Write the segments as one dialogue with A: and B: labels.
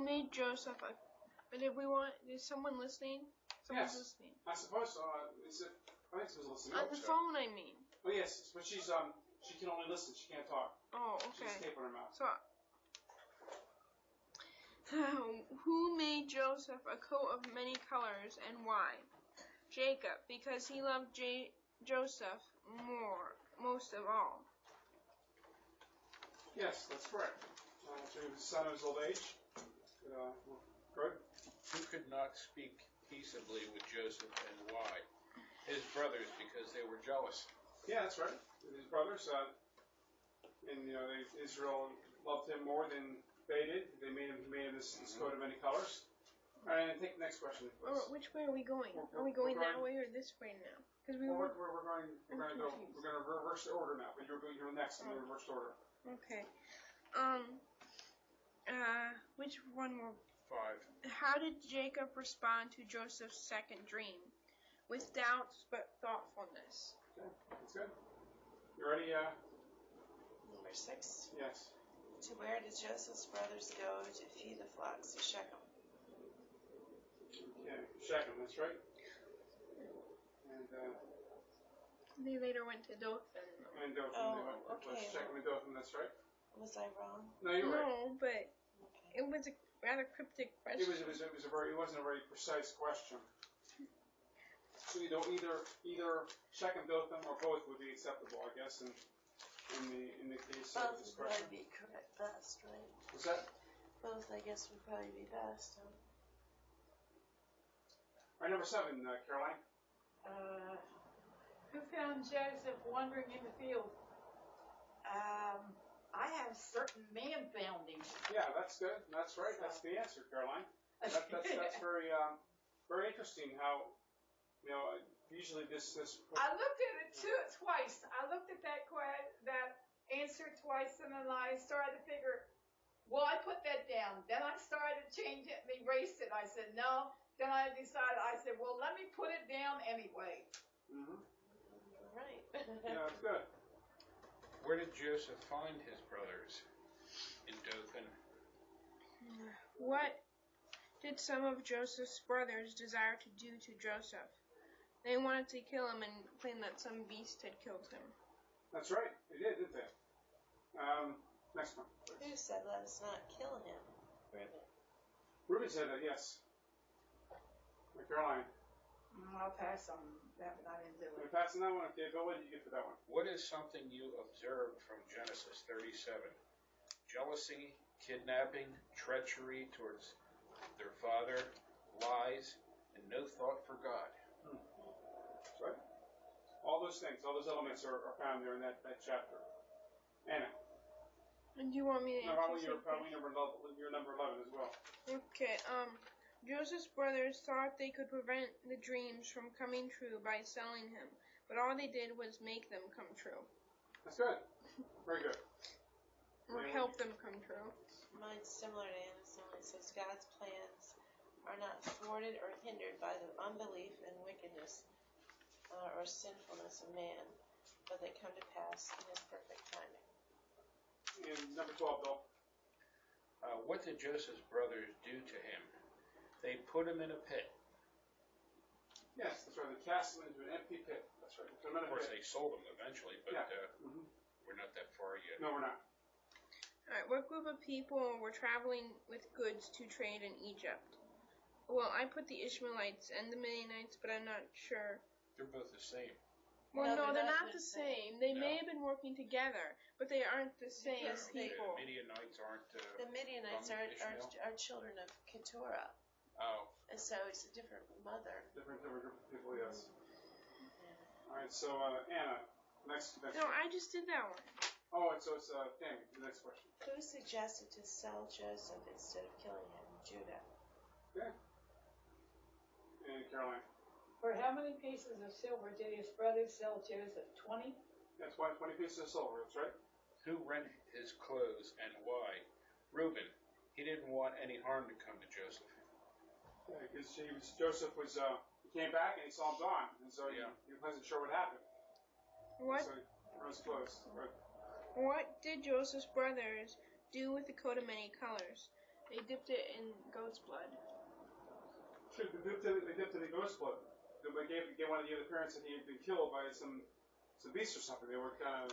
A: Who made Joseph a... Is someone listening? Someone's listening.
B: I suppose so. I think someone's listening.
A: On the phone, I mean.
B: Oh, yes, but she can only listen. She can't talk.
A: Oh, okay.
B: She has tape on her mouth.
A: So, who made Joseph a coat of many colors and why? Jacob, because he loved Joseph most of all.
B: Yes, that's correct. So he was the son of his old age. Good.
C: Who could not speak peaceably with Joseph and why? His brothers, because they were jealous.
B: Yeah, that's right. And his brothers, Israel loved him more than they did. He made him this coat of many colors. All right, and take the next question, please.
A: Oh, which way are we going? Are we going that way or this way now? Because we're going to
B: reverse the order now. But you're next in the reverse order.
A: Okay. Which one were...
C: 5.
A: How did Jacob respond to Joseph's second dream? With doubts but thoughtfulness.
B: Okay, that's good. You ready?
D: Number 6.
B: Yes.
D: To where did Joseph's brothers go to feed the flocks to Shechem?
B: Okay, Shechem, that's right. And
A: they later went to Dothan.
B: And Dothan.
D: Oh, okay.
B: Shechem and Dothan, that's right.
D: Was I wrong?
B: No, you're right.
A: No, but it was a rather cryptic question.
B: It wasn't a very precise question. So either Shechem, Dothan, or both would be acceptable, I guess, in the case of this question.
D: Both would probably be correct best, right?
B: What's that?
D: Both, I guess, would probably be best. Huh?
B: All right, number 7, Caroline.
E: Who found Joseph wandering in the field? I have certain man found him.
B: Yeah, that's good. That's right. That's the answer, Caroline. That's very very interesting. How usually this.
E: I looked at it twice. I looked at that answer twice, and then I started to figure. Well, I put that down. Then I started to change it and erase it. I said no. Then I decided. I said, well, let me put it down anyway.
B: Mm-hmm.
D: Right.
B: Yeah, that's good.
C: Where did Joseph find his brothers? In Dothan.
A: What did some of Joseph's brothers desire to do to Joseph? They wanted to kill him and claimed that some beast had killed him.
B: That's right. They did, didn't they? Next one, please.
D: Who said let us not kill him? Reuben.
B: Reuben said that, yes. Caroline.
E: I'll pass on that one. I didn't do
B: You're
E: it.
B: passing that one? Okay, Bill, what did you get for that one?
C: What is something you observed from Genesis 37? Jealousy, kidnapping, treachery towards their father, lies, and no thought for God.
B: That's right. All those things, all those elements are found there in that chapter. Anna.
A: And do you want me to answer?
B: Probably your number 11 as well.
A: Okay, Joseph's brothers thought they could prevent the dreams from coming true by selling him, but all they did was make them come true.
B: That's good. Very good.
A: Or help them come true.
D: Mine's similar to Anna's. It says God's plans are not thwarted or hindered by the unbelief and wickedness or sinfulness of man, but they come to pass in his perfect timing.
B: And number 12, Bill.
C: What did Joseph's brothers do to him? They put him in a pit.
B: Yes, that's right. They cast him into an empty pit. That's right.
C: Of course, they sold him eventually, but we're not that far yet.
B: No, we're not.
A: Alright, what group of people were traveling with goods to trade in Egypt? Well, I put the Ishmaelites and the Midianites, but I'm not sure.
C: They're both the same.
A: Well, no, they're not the same. They may have been working together, but they aren't the same people.
C: The Midianites aren't.
D: The Midianites are children of Keturah.
C: Oh.
D: And so it's a different mother.
B: Different group of people, yes. All right, so Anna, next.
A: No, I just did that one.
B: Oh, so it's Tammy. The next question.
D: Who suggested to sell Joseph instead of killing him? Judah.
B: Okay. And Caroline.
E: For how many pieces of silver did his brothers sell Joseph? 20?
B: That's 20 pieces of silver. That's right.
C: Who rent his clothes and why? Reuben. He didn't want any harm to come to Joseph.
B: Yeah, because Joseph he came back and he saw him gone, and so he wasn't sure what happened.
A: What?
B: So he runs close. Right.
A: What did Joseph's brothers do with the coat of many colors? They they dipped it in goat's blood.
B: They dipped it in goat's blood. They gave one of the other parents that he had been killed by some beast or something. They were kind of.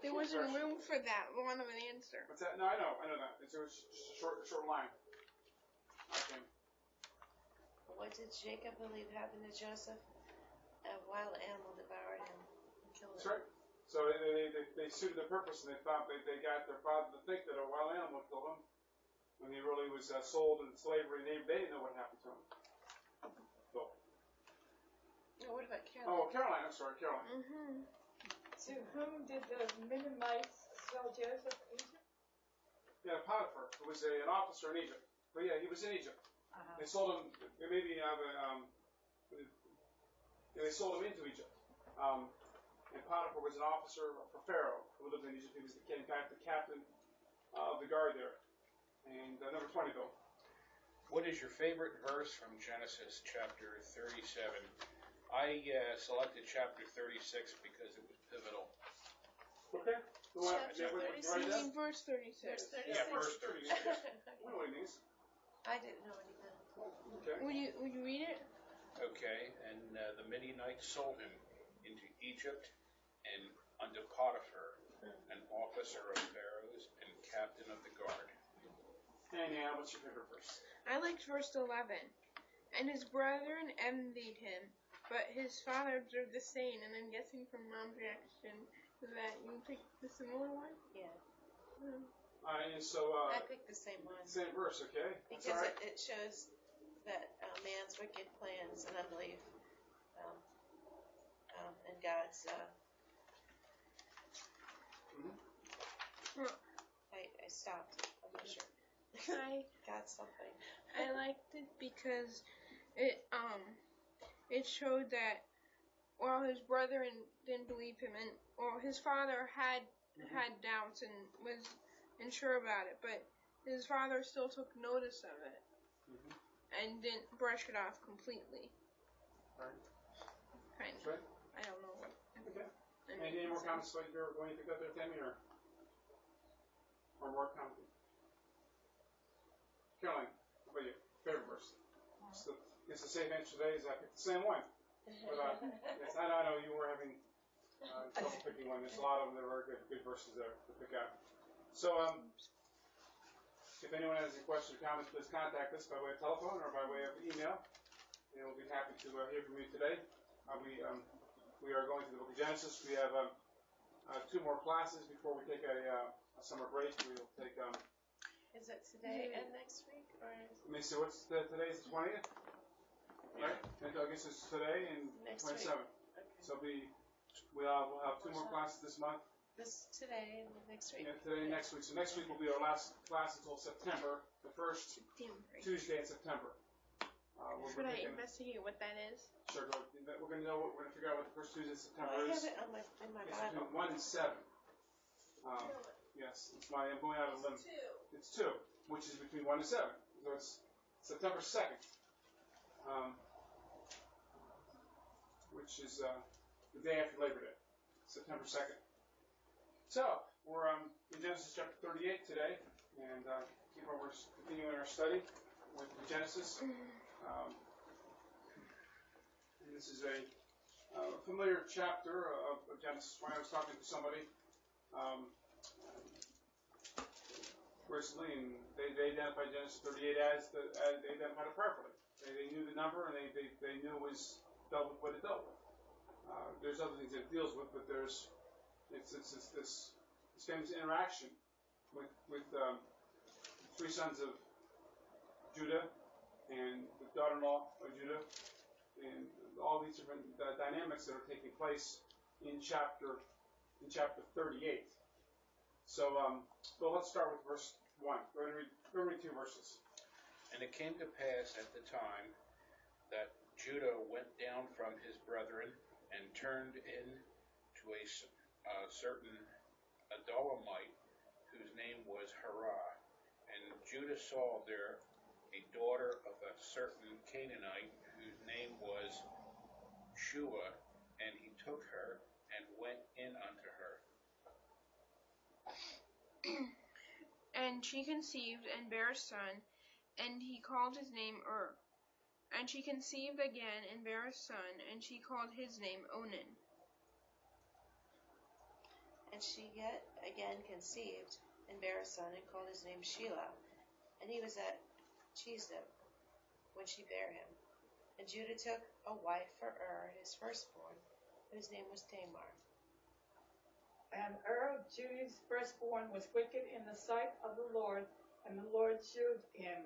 A: There wasn't room for that one of an answer.
B: What's that? No, I know that. It's just a short line. Okay.
D: What did Jacob believe happened to Joseph? A wild animal devoured him and killed him.
B: That's right. So they suited their purpose, and they thought they got their father to think that a wild animal killed him, when he really was sold in slavery. They didn't know what happened to him. So.
D: Oh, what about Caroline?
B: Oh, Caroline. I'm sorry, Caroline.
A: Mm-hmm.
E: To whom did the Midianites sell Joseph Egypt?
B: Yeah, Potiphar, who was an officer in Egypt. But yeah, he was in Egypt.
E: Uh-huh.
B: They sold him. Maybe they sold him into Egypt. And Potiphar was an officer for Pharaoh who lived in Egypt. He was in fact the captain of the guard there. And number 20, Bill.
C: What is your favorite verse from Genesis chapter 37? I selected chapter 36 because it was pivotal.
B: Okay.
D: Chapter 36.
A: Verse 36.
D: Verse 36.
C: Yeah, verse 36.
B: We know what it means.
D: I didn't know what he meant.
B: Okay.
A: Would you read it?
C: Okay, and the Midianites sold him into Egypt and unto Potiphar, an officer of Pharaoh's and captain of the guard.
B: And yeah, what's your favorite verse?
A: I liked verse 11. And his brethren envied him, but his father observed the same. And I'm guessing from Mom's reaction that you picked the similar one?
D: Yeah.
B: And so
D: I picked the same one.
B: same verse, okay?
D: Because
B: right.
D: it shows that man's wicked plans and unbelief and God's. I stopped. I'm not sure. Got something.
A: I liked it because it showed that while his brethren didn't believe him, and his father had doubts and was unsure about it, but his father still took notice of it and didn't brush it off completely.
B: Right.
A: Kind of.
B: Right.
A: I don't know what.
B: Okay. Any more comments about your when you picked up there, Tammy, or more comments? Caroline, what about you? Favorite verse? It's the same answer today as I picked the same one. But yes, I know you were having trouble picking one. There's a lot of them that are good verses there to pick out. So, if anyone has any questions or comments, please contact us by way of telephone or by way of email, and we'll be happy to hear from you today. We are going to the book of Genesis. We have 2 more classes before we take a summer break. We will take.
D: Is it today and next week, or?
B: Let me see. What's today? Is the 20th, right? And I guess it's today and
D: Next
B: 27th.
D: Okay.
B: So we'll have 2 more classes this month.
D: This today and next week.
B: Yeah, today and next week. So next week will be our last class until September, the first Tuesday in September.
A: Should I investigate what that is?
B: Sure. We're going to figure out what the first Tuesday in September
D: I
B: is.
D: have it in my
B: It's
D: Bible.
B: between 1 and 7. Yes, I'm going out of limb. It's 2, which is between 1 and 7. So it's September 2nd, which is the day after Labor Day, September 2nd. So we're in Genesis chapter 38 today, and we're continuing our study with Genesis. And this is a familiar chapter of Genesis. When I was talking to somebody recently, and they identified Genesis 38 as they identified it prayerfully. They knew the number, and they knew it was dealt with what it dealt with. There's other things that it deals with, but it's this famous interaction with 3 sons of Judah and the daughter-in-law of Judah, and all these different dynamics that are taking place in chapter 38. So, let's start with verse 1. Go ahead and read 2 verses.
C: And it came to pass at the time that Judah went down from his brethren and turned in to a certain Adullamite, whose name was Harah. And Judah saw there a daughter of a certain Canaanite, whose name was Shua, and he took her and went in unto her.
A: And she conceived and bare a son, and he called his name And she conceived again and bare a son, and she called his name Onan.
D: And she yet again conceived and bare a son, and called his name Shelah. And he was at Chezdib when she bare him. And Judah took a wife for his firstborn, whose name was Tamar.
E: And Judah's firstborn, was wicked in the sight of the Lord, and the Lord shewed him.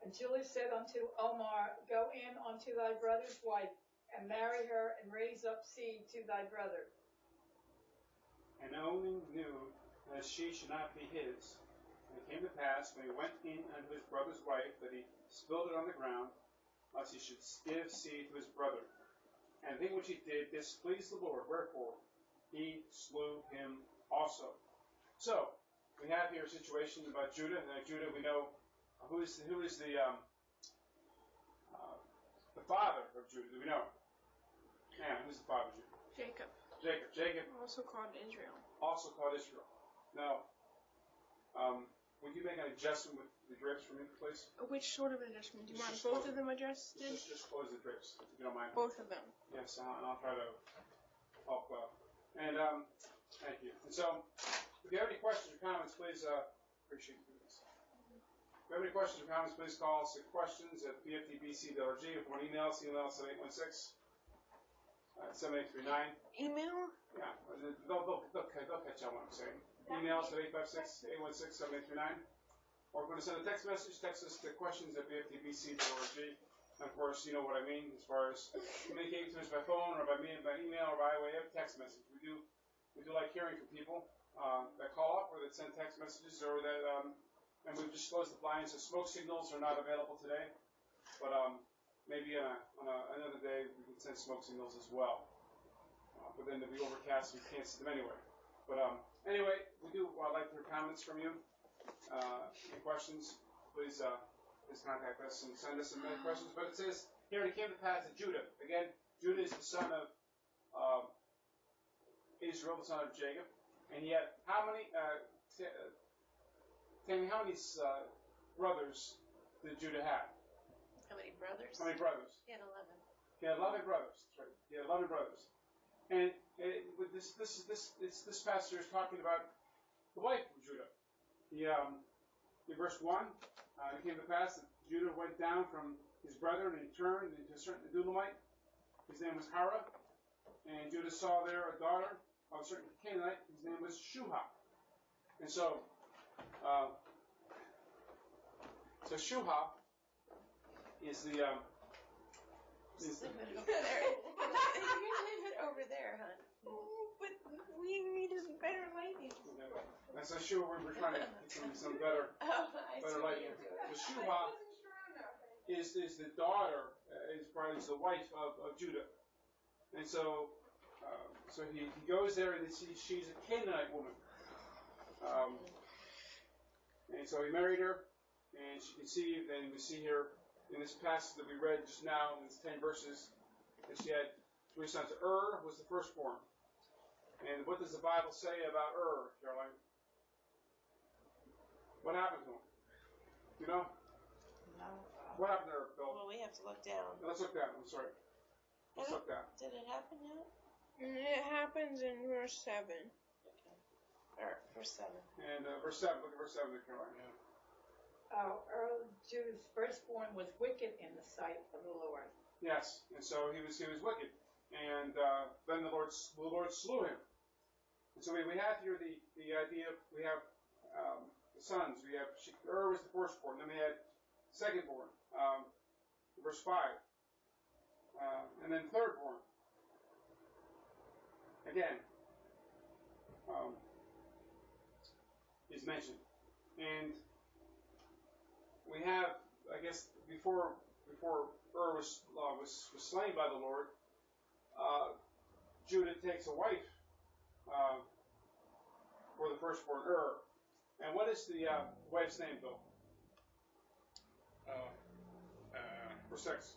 E: And Judah said unto Omar, Go in unto thy brother's wife, and marry her, and raise up seed to thy brother.
B: And Onan knew that she should not be his. And it came to pass, when he went in unto his brother's wife, that he spilled it on the ground, lest he should give seed to his brother. And the thing which he did displeased the Lord, wherefore he slew him also. So, we have here a situation about Judah. And Judah, we know who is the father of Judah. Do we know? Yeah, who's the father of Judah? Jacob.
A: Also called Israel.
B: Now, would you make an adjustment with the drapes for me, please?
A: Which sort of adjustment? Do you want
B: Just
A: both
B: close
A: of them adjusted?
B: Just close the drapes, if you don't mind.
A: Both of them.
B: Yes, and I'll try to help. And thank you. And so, if you have any questions or comments, please, appreciate you doing this. If you have any questions or comments, please call us at questions@pftbc.org. If you want to email us at 816-7839.
A: Email?
B: Yeah, they'll catch on what I'm saying. Email us at 856-816-7839. Or if you want to send a text message, text us to questions@pftbc.org. And of course, you know what I mean as far as communicating to us by phone or by email or by way of text message. We do like hearing from people that call up or that send text messages or that, and we've just closed the blinds, so smoke signals are not available today. But maybe on another day we can send smoke signals as well. But then they'll be overcast, we can't see them anyway. But anyway, we do like to hear comments from you. Any questions, please contact us and send us some questions. But it says here, and it came to pass that Judah, again, Judah is the son of Israel, the son of Jacob. And yet, how many, Tammy, how many brothers did Judah have?
D: How many brothers?
B: How many brothers?
D: He had 11.
B: He had 11 brothers. That's right. He had 11 brothers. And with this passage is talking about the wife of Judah. In verse 1, it came to pass that Judah went down from his brethren and he turned into a certain Edolamite. His name was Hara. And Judah saw there a daughter of a certain Canaanite. His name was Shuha. And so Shuha is the...
D: Leave it over there. You leave it over there, hon.
A: But we need a better lighting.
B: And so Shuha, we're trying to get some better lighting. So Shuha is the daughter, is the wife of Judah. And so he goes there and she's a Canaanite woman. And so he married her, and she conceived, and we see here in this passage that we read just now, in these 10 verses, that she had 3 sons. Was the firstborn. And what does the Bible say about Caroline? What happened to him? You know?
D: No.
B: What happened to her, Bill?
D: Well, we have to look down.
B: Let's look down. I'm sorry. Let's look down.
D: Did it happen yet?
A: It happens in verse 7.
D: Okay. Or verse 7.
B: And verse 7. Look at verse 7 there, Caroline. Yeah.
E: Judah's firstborn was wicked in the sight of the Lord.
B: Yes, and so he was wicked, and then the Lord slew him. And so we have here the idea. We have the sons. We have was the firstborn. Then we had secondborn, verse 5, and then thirdborn. Again, is mentioned, and we have, I guess, before was slain by the Lord, Judah takes a wife for the firstborn And what is the wife's name, Bill? Verse 6.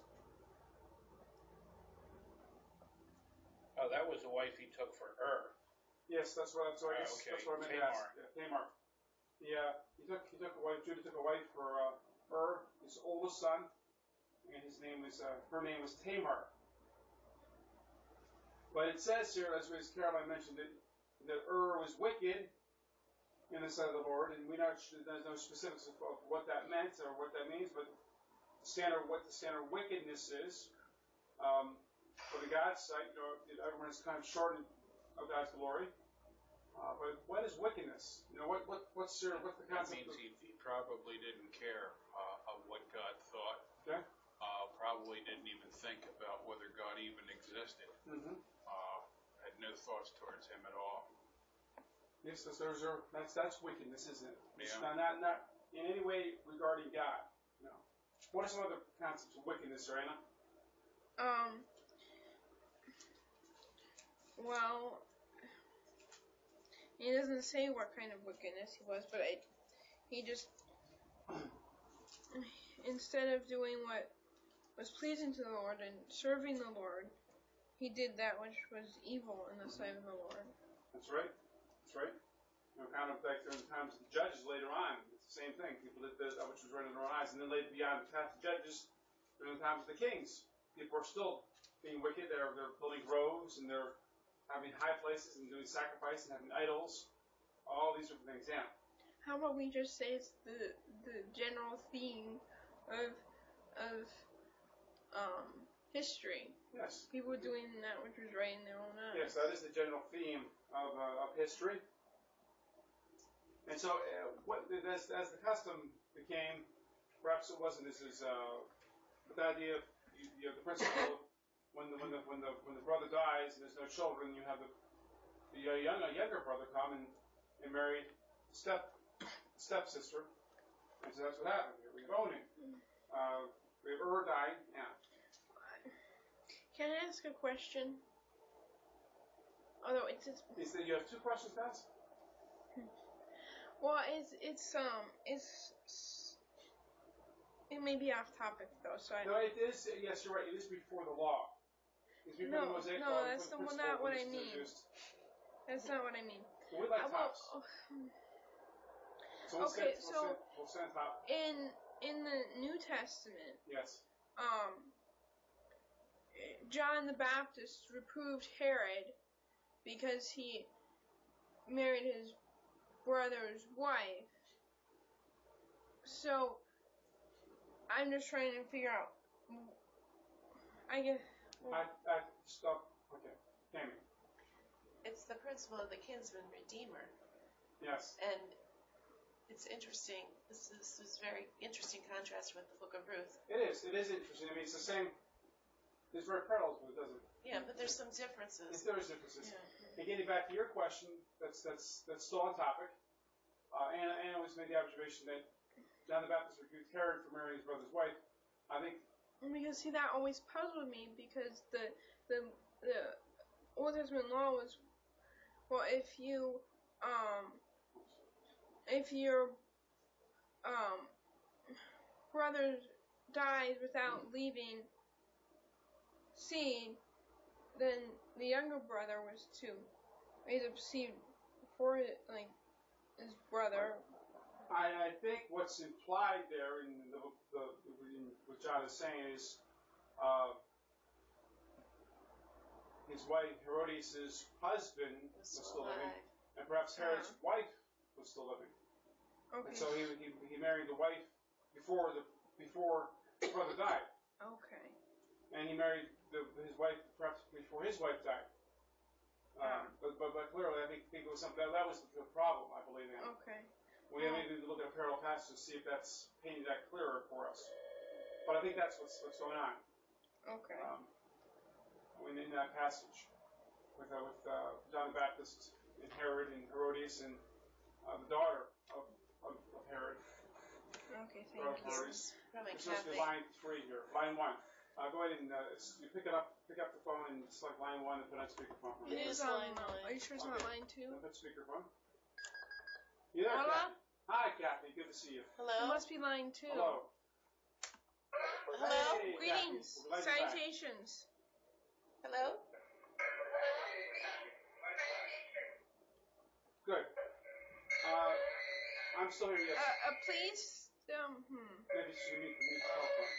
C: Oh, that was the wife he took for
B: Yes, that's what I meant to ask.
C: Okay.
B: That's what I meant to ask. Yeah, Tamar. he took a wife. Judah took a wife for his oldest son, and her name was Tamar. But it says here, as Caroline mentioned, that was wicked in the sight of the Lord, and there's no specifics of what that meant or what that means, but what the standard wickedness is for the God's sight. Everyone is kind of short of God's glory. But what is wickedness? What's the concept?
C: It means he probably didn't care of what God thought.
B: Okay.
C: Probably didn't even think about whether God even existed.
B: Mm-hmm.
C: Had no thoughts towards him at all.
B: Yes, that's wickedness, isn't it?
C: Yeah.
B: It's not in any way regarding God. No. What are some other concepts of wickedness, Serena?
A: Well, he doesn't say what kind of wickedness he was, but he just, instead of doing what was pleasing to the Lord and serving the Lord, he did that which was evil in the sight of the Lord.
B: That's right. Kind of like during the times of the judges later on, it's the same thing. People did that which was right in their own eyes, and then later beyond the times of judges, during the times of the kings, people are still being wicked. They're building groves, and they're having high places and doing sacrifice and having idols. All these different things. Yeah.
A: How about we just say it's the general theme of history?
B: Yes.
A: People doing that which was right in their own eyes.
B: Yes, that is the general theme of history. And so, as the custom became, perhaps it wasn't. This is the idea of the principle of when the brother dies and there's no children, you have the younger brother come and marry stepsister. And so that's what happened here. We have Onan. We have dying. Yeah.
A: Can I ask a question? Although it's
B: You have two questions to ask?
A: Well, it may be off topic though, so
B: No, it is. Yes, you're right. It is before the law. It's before the Mosaic law.
A: No, that's not what I mean. That's not what I mean.
B: Well, we like tops. So we'll send top.
A: In the New Testament,
B: Yes.
A: John the Baptist reproved Herod because he married his brother's wife. So I'm just trying to figure out. I guess.
B: Stop. Okay, Tammy.
D: It's the principle of the kinsman redeemer.
B: Yes.
D: And it's interesting. This is very interesting contrast with the book of Ruth.
B: It is. It is interesting. I mean, it's the same. There's very parallels with it, doesn't it?
D: Yeah, but there's some differences.
B: Yes, there is differences.
D: Yeah.
B: And getting back to your question, that's still on topic. Anna always made the observation that John the Baptist refused Herod for marrying his brother's wife. I think.
A: Because see, that always puzzled me because the Old Testament law was, well, if your brother dies without leaving seed, then the younger brother was to raise up seed before his brother.
B: I think what's implied there in what John is saying is his wife Herodias' husband was still living, and perhaps Herod's wife was still living.
A: Okay.
B: And so he married the wife before the brother died.
A: Okay.
B: And he married his wife perhaps before his wife died. But clearly, I think it was something that was the problem, I believe.
A: Okay.
B: We need to look at a parallel passage to see if that's painted that clearer for us. But I think that's what's going on.
A: Okay.
B: In that passage with John the Baptist and Herod and Herodias and the daughter of Herod.
A: Okay, thank you.
B: It's supposed to be line 3 here. Line 1. Go ahead and you pick up the phone and select line 1 and put on speakerphone.
A: It is line 1. Are you sure it's not line 2?
B: Put speakerphone. You there, Kathy? Hi, Kathy. Good to see you.
D: Hello?
A: It must be line 2.
B: Hello.
D: Hello?
B: Hey,
A: Greetings.
B: Kathy.
A: Salutations.
D: Hello?
B: Good. I'm still here, yes.
A: Please,
B: Maybe she need the telephone.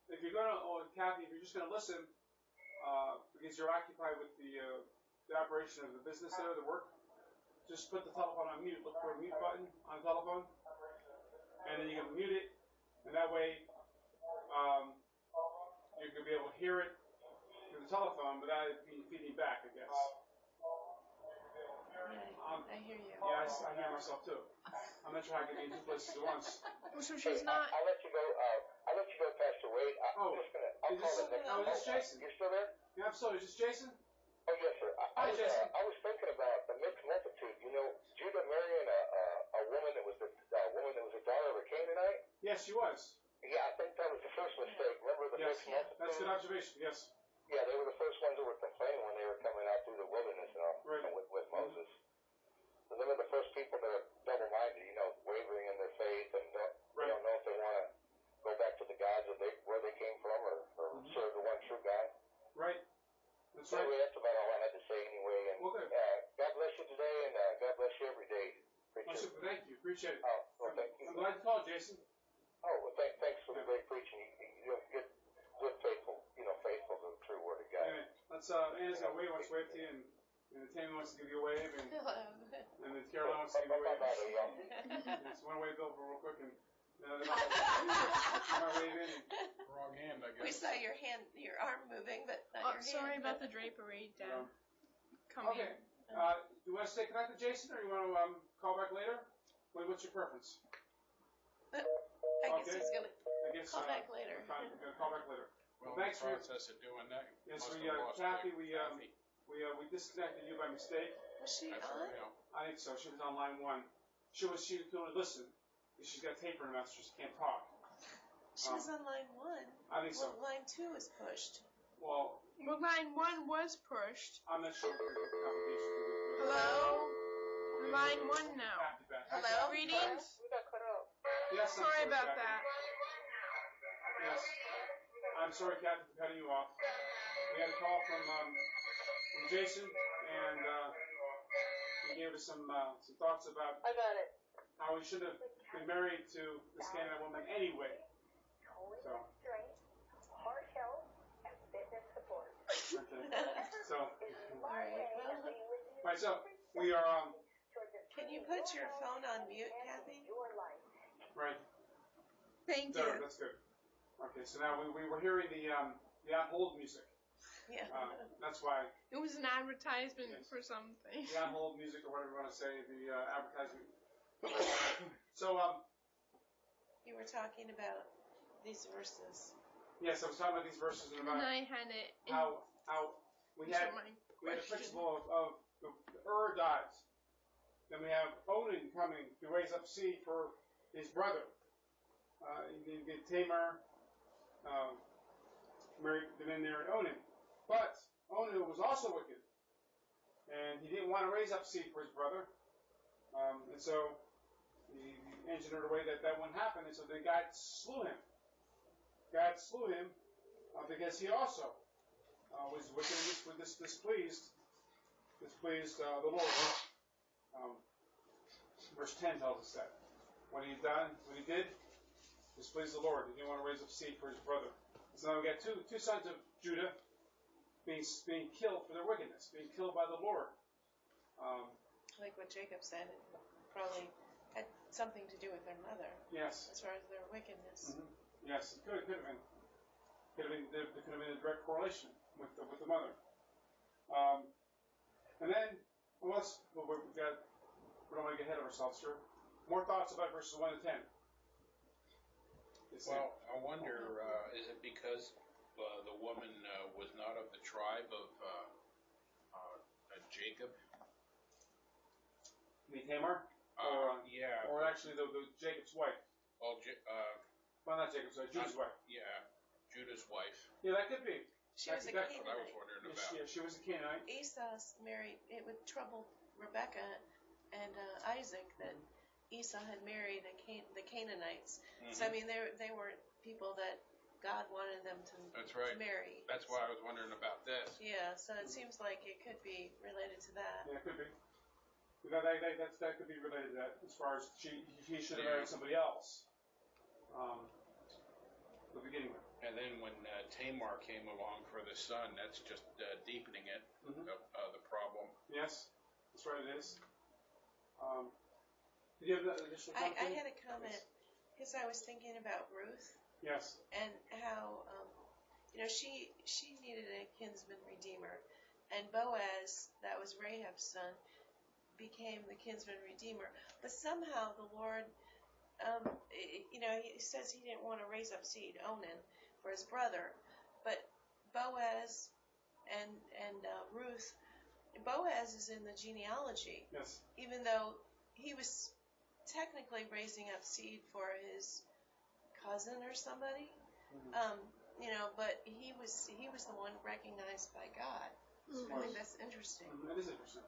B: But if you're gonna, Kathy, if you're just gonna listen, because you're occupied with the operation of the business there, the work, just put the telephone on mute. Look for a mute button on the telephone, and then you can mute it, and that way you're gonna be able to hear it through the telephone without it being feeding back, I guess.
D: I hear you.
B: Yeah, I hear myself too. I'm not sure I can be in two places at once.
A: So she's not.
F: I'll let you go. I'll let you go, Pastor Waite. I'll call the next.
B: Oh, is this Jason?
F: You're still there?
B: Yeah, absolutely. Is this Jason?
F: Oh yes, sir.
B: Hi, Jason.
F: I was thinking about the mixed multitude. You know, Judah marrying a woman that was a daughter of a Canaanite.
B: Yes, she was.
F: Yeah, I think that was the first mistake. Remember the mixed multitude?
B: That's a good observation. Yes.
F: Yeah, they were the first ones that were complaining when they were coming out through the wilderness with Moses. So they were the first people that are double-minded, wavering in their faith and they don't know if they want to go back to the gods where they came from or serve the one true God.
B: Right. That's right.
F: Anyway, that's about all I had to say anyway. And God bless you today, and God bless you every day.
B: Super. Thank you. Appreciate it.
F: Oh, well, thank you.
B: I'm glad you called, Jason.
F: Oh, well, thanks for the great preaching. You're good, faithful to the true word of God.
B: Amen. Let's Anna's got wave wants to wave to you, and Tammy wants to give you a wave, and then Caroline wants to give you a wave. Just want to wave over real quick, and they want to wave in.
C: Wrong hand, I guess.
D: We saw your arm moving, but not your hand.
A: Sorry about the drapery, Dad.
B: Okay. Do you want to stay connected, Jason, or you want to call back later? What's your preference?
D: I guess he's going to call back later.
B: Call back later.
C: Well,
B: thanks
C: in the process of doing that.
B: Yes, Kathy, we disconnected you by mistake.
D: Was she
C: That's
D: on?
C: real.
B: I think so. She was on line 1. She could only listen. She's got tape in her mouth, so she can't talk.
D: She was on line 1.
B: I think so.
D: Well, line 2 was pushed.
B: Well,
A: line 1 was pushed.
B: I'm not sure.
A: Hello? Line 1 now.
D: Hello?
A: Greetings?
F: We got cut out.
B: Yes, I'm
A: Sorry about
B: Kathy.
A: that.
B: Yes. I'm sorry, Kathy, for cutting you off. We had a call from Jason, and he gave us some thoughts about
F: I got it.
B: how we should have been married to this Canaanite woman anyway. So.
G: Strength, heart health, and fitness support.
B: Okay. So.
D: All right.
B: So we are.
D: Can you put your phone on mute, Kathy?
B: Right.
A: Thank
B: There,
A: you.
B: that's good. Okay, so now we were hearing the on hold music.
D: Yeah.
B: That's why.
A: It was an advertisement for something.
B: The on hold music, or whatever you want to say, the advertisement. So
D: You were talking about these verses.
B: yes, I was talking about these verses and about
A: And I had it in
B: how we had a principle of the dies. Then we have Onan coming to raise up seed for his brother. You get Tamar married in there and Onan. But Onan was also wicked. And he didn't want to raise up seed for his brother. And so he engineered a way that wouldn't happen. And so then God slew him. God slew him because he also was wicked and displeased the Lord. Verse 10 tells us that. What he did, displeased the Lord. He didn't want to raise up seed for his brother. So now we got two sons of Judah being killed for their wickedness, being killed by the Lord.
D: Like what Jacob said, it probably had something to do with their mother.
B: Yes.
D: As far as their wickedness.
B: Mm-hmm. Yes, it could have been. There could have been a direct correlation with the mother. And then, we don't want to get ahead of ourselves here. More thoughts about verses 1 to 10.
C: Well, I wonder, is it because the woman was not of the tribe of Jacob?
B: Tamar?
C: Yeah.
B: Or actually the Jacob's wife.
C: Well,
B: Not Jacob's wife, Judah's wife.
C: Yeah, Judah's wife.
B: Yeah, that could be.
D: She was a
C: That's what I was
D: Canaanite.
C: wondering about.
B: Yeah, she was a Canaanite.
D: Esau married, it would trouble Rebecca and Isaac that Esau had married the Canaanites.
C: Mm-hmm.
D: So, I mean, they weren't people that God wanted them to
C: That's right.
D: marry.
C: That's why I was wondering about this.
D: Yeah, so it seems like it could be related to that.
B: Yeah, it could be. That could be related to that, as far as he should have married somebody else. To begin with.
C: And then when Tamar came along for the son, that's just deepening it, the problem.
B: Yes, that's right, it is. Did you have additional comment?
D: I had a comment, because I was thinking about Ruth.
B: Yes.
D: And how, she needed a kinsman redeemer. And Boaz, that was Rahab's son, became the kinsman redeemer. But somehow the Lord, he says he didn't want to raise up seed, Onan, for his brother. But Boaz and Ruth, Boaz is in the genealogy.
B: Yes.
D: Even though he was technically raising up seed for his cousin or somebody. But he was the one recognized by God. I think that's interesting.
B: That is interesting.